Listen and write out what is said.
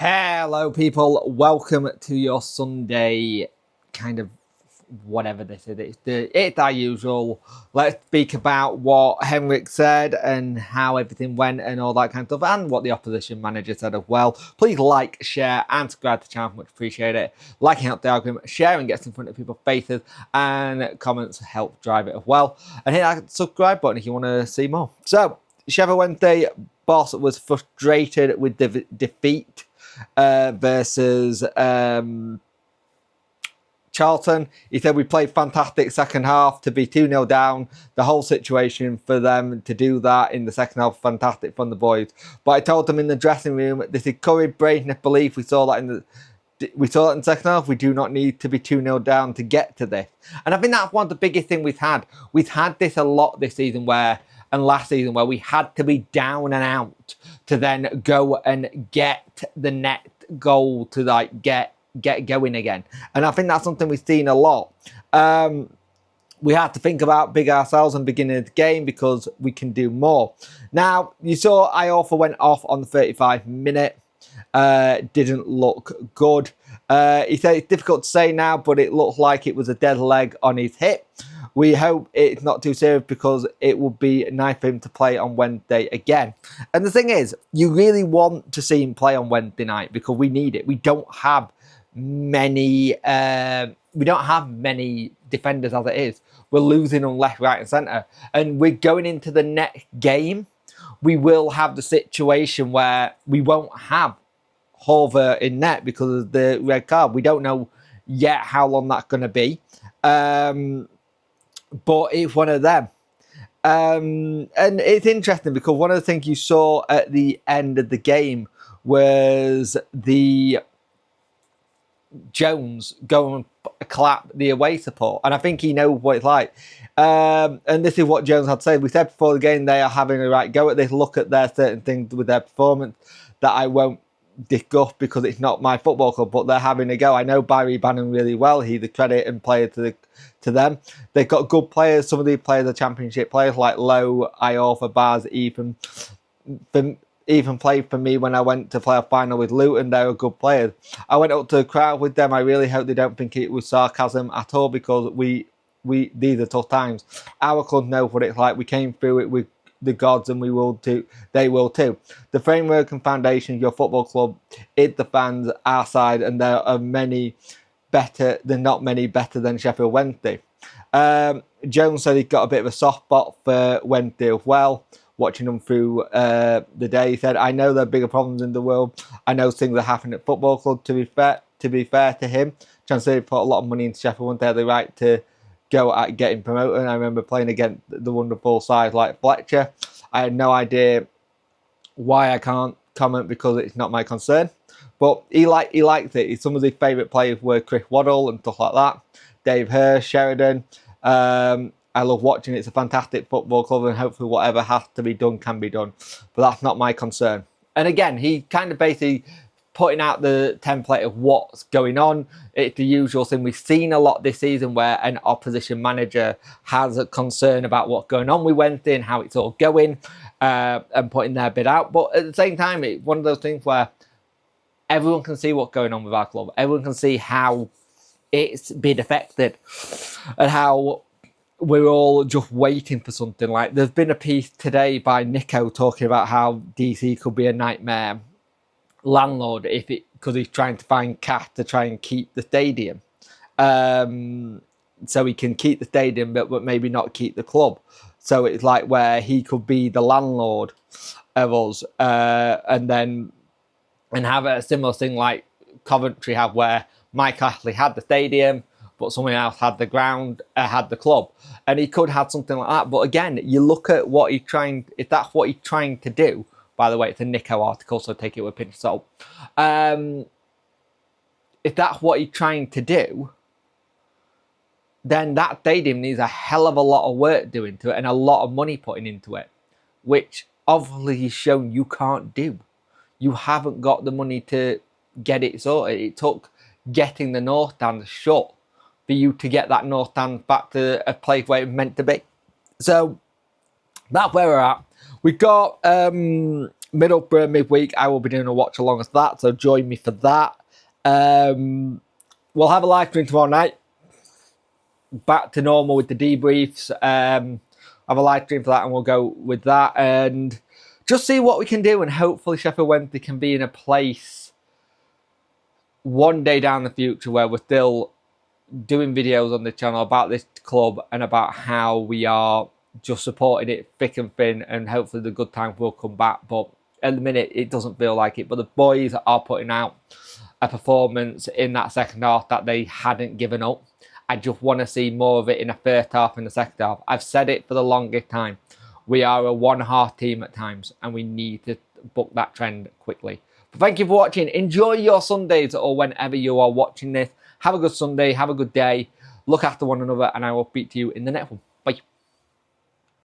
Hello people, welcome to your Sunday kind of whatever this is. It's our usual. Let's speak about what Henrik said and how everything went and all that kind of stuff, and what the opposition manager said as well. Please like, share and subscribe to the channel, much appreciate it. Liking helps the algorithm, sharing gets in front of people's faces, and comments help drive it as well. And hit that subscribe button if you want to see more. So, Sheffield Wednesday boss was frustrated with the defeat versus Charlton. He said we played fantastic second half to be 2-0 down. The whole situation for them to do that in the second half, fantastic from the boys. But I told them in the dressing room, this is courage, braveness, belief. We saw that in the second half. We do not need to be 2-0 down to get to this. And I think that's one of the biggest things we've had. We've had this a lot this season and last season where we had to be down and out to then go and get the net goal to like get going again. And I think that's something we've seen a lot. We had to think about big ourselves and beginning of the game because we can do more. Now, you saw Iorfa went off on the 35th minute. Didn't look good. He said it's difficult to say now, but it looked like it was a dead leg on his hip. We hope it's not too serious because it would be nice for him to play on Wednesday again. And the thing is, you really want to see him play on Wednesday night because we need it. We don't have many defenders as it is. We're losing on left, right and centre. And we're going into the next game. We will have the situation where we won't have Hover in net because of the red card. We don't know yet how long that's going to be. But it's one of them. And it's interesting because one of the things you saw at the end of the game was the Jones go and clap the away support. And I think he knows what it's like. And this is what Jones had said. We said before the game they are having a right go at this, look at their certain things with their performance that I won't discuss because it's not my football club, but they're having a go. I know Barry Bannon really well. He's the credit and player to them. They've got good players. Some of these players are championship players like Lowe, Iorfa, Bars, even played for me when I went to play a final with Luton. They were good players. I went up to the crowd with them. I really hope they don't think it was sarcasm at all because these are tough times. Our club knows what it's like. We came through it with the gods and we will too. They will too. The framework and foundation of your football club is the fans, our side, and there are many better than not many better than Sheffield Wednesday. Jones said he got a bit of a soft spot for Wednesday as well. Watching them through the day, he said, "I know there are bigger problems in the world. I know things are happening at football club. To be fair to him, Chancellor put a lot of money into Sheffield Wednesday. They had the right to go at getting promoted. I remember playing against the wonderful sides like Fletcher. I had no idea why I can't comment because it's not my concern. But he liked it. Some of his favourite players were Chris Waddle and stuff like that. Dave Hirsch, Sheridan. I love watching it. It's a fantastic football club and hopefully whatever has to be done can be done. But that's not my concern." And again, he kind of basically putting out the template of what's going on. It's the usual thing we've seen a lot this season where an opposition manager has a concern about what's going on with Wednesday and how it's all going and putting their bid out. But at the same time, it's one of those things where everyone can see what's going on with our club. Everyone can see how it's been affected and how we're all just waiting for something. Like there's been a piece today by Nico talking about how DC could be a nightmare landlord because he's trying to find cash to try and keep the stadium. So he can keep the stadium but maybe not keep the club. So it's like where he could be the landlord of us and have a similar thing like Coventry have where Mike Ashley had the stadium but someone else had the ground, had the club. And he could have something like that. But again, you look at what he's trying, if that's what he's trying to do, by the way, it's a Nico article, so take it with a pinch of salt. If that's what he's trying to do, then that stadium needs a hell of a lot of work doing to it and a lot of money putting into it, which obviously he's shown you can't do. You haven't got the money to get it sorted. It took getting the North Stand shut for you to get that North Stand back to a place where it's meant to be. So that's where we're at. We've got Middlesbrough midweek, I will be doing a watch along as that, so join me for that. We'll have a live stream tomorrow night. Back to normal with the debriefs. Have a live stream for that, and we'll go with that and just see what we can do. And hopefully, Sheffield Wednesday can be in a place one day down the future where we're still doing videos on the channel about this club and about how we are just supporting it thick and thin, and hopefully the good times will come back. But at the minute, it doesn't feel like it. But the boys are putting out a performance in that second half that they hadn't given up. I just want to see more of it in the first half and the second half. I've said it for the longest time. We are a one-half team at times, and we need to book that trend quickly. But thank you for watching. Enjoy your Sundays or whenever you are watching this. Have a good Sunday. Have a good day. Look after one another, and I will speak to you in the next one. Bye.